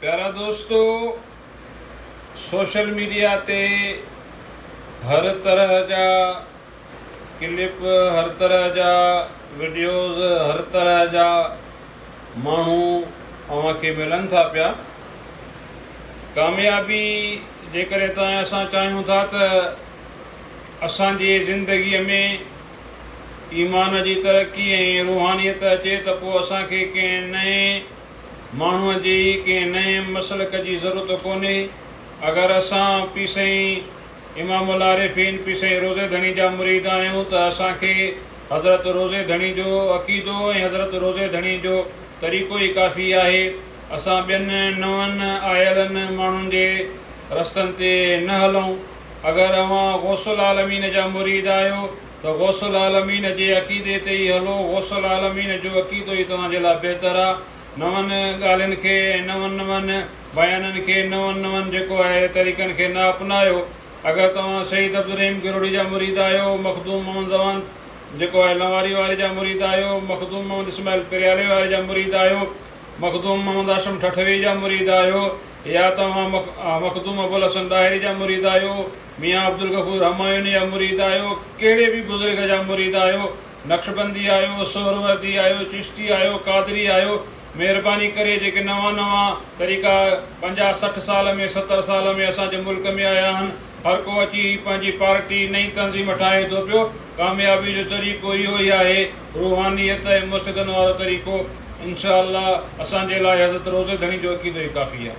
प्यारा दोस्तों, social media ते हर तरह जा क्लिप, हर तरह जा वीडियोज़, हर तरह जा माण्हू अव्हांखे मिलनि था पिया। कामयाबी जेकॾहिं तव्हां असां चाहियूं था त असांजी ज़िंदगीअ में ईमान जी तरक़ी ऐं रूहानियत अचे त पोइ असांखे कंहिं नए माण्हूअ जी, कंहिं नए मसलक जी ज़रूरत कोन्हे। अगरि असां पीउ साईं इमामुल आरिफ़ीन पीउ साईं रोज़े धणी जा मुरीद आहियूं त असांखे हज़रत रोज़े धणी जो अक़ीदो ऐं हज़रत रोज़े धणी जो तरीक़ो ई काफ़ी आहे। असां ॿियनि नवनि आयलनि माण्हुनि जे रस्तनि ते न हलूं। अगरि अव्हां गौसल आलमीन जा मुरीद आहियो त गौसल आलमीन जे अक़ीदे ते ई हलो। गौसल आलमीन जो अक़ीदो ई तव्हांजे लाइ बहितरु आहे। नवनि ॻाल्हियुनि खे, नवनि बयाननि खे, नवनि जेको आहे तरीक़नि खे न अपनायो। अगरि तव्हां शहीद अब्दुल रहीम गिरोड़ी जा मुरीद आहियो, मखदूम मोहम्मद ज़मान जेको आहे लवारी वारे जा मुरीद आहियो, मखदूम मोहम्मद इस्माइल पेरियाले वारे जा मुरीद आहियो, मखदूम मोहम्मद आशम ठठवी जा मुरीद आहियो, या तव्हां मखदूम अबुल हसन ॾाहिरी जा मुरीद आहियो, मियाँ अब्दुल गफ़ूर हमायूनी जा मुरीद आहियो, कहिड़े बि बुज़ुर्ग जा मुरीद आहियो, नक्शबंदी आहियो, सोहरवर्दी आहियो, चिश्ती आहियो, कादरी आहियो, महिरबानी करे जेके नवां तरीक़ा 50-60 साल में, 70 साल में असांजे मुल्क में आया आहिनि, हर को अची पंहिंजी पार्टी नई तंज़ीम ठाहे थो पियो। कामयाबी जो तरीक़ो इहो ई आहे, रूहानियत ऐं मुर्शिदनि वारो तरीक़ो। इंशा अल्लाह असांजे लाइ हज़रत रोज़े धणी जो अक़ीदो ई काफ़ी आहे।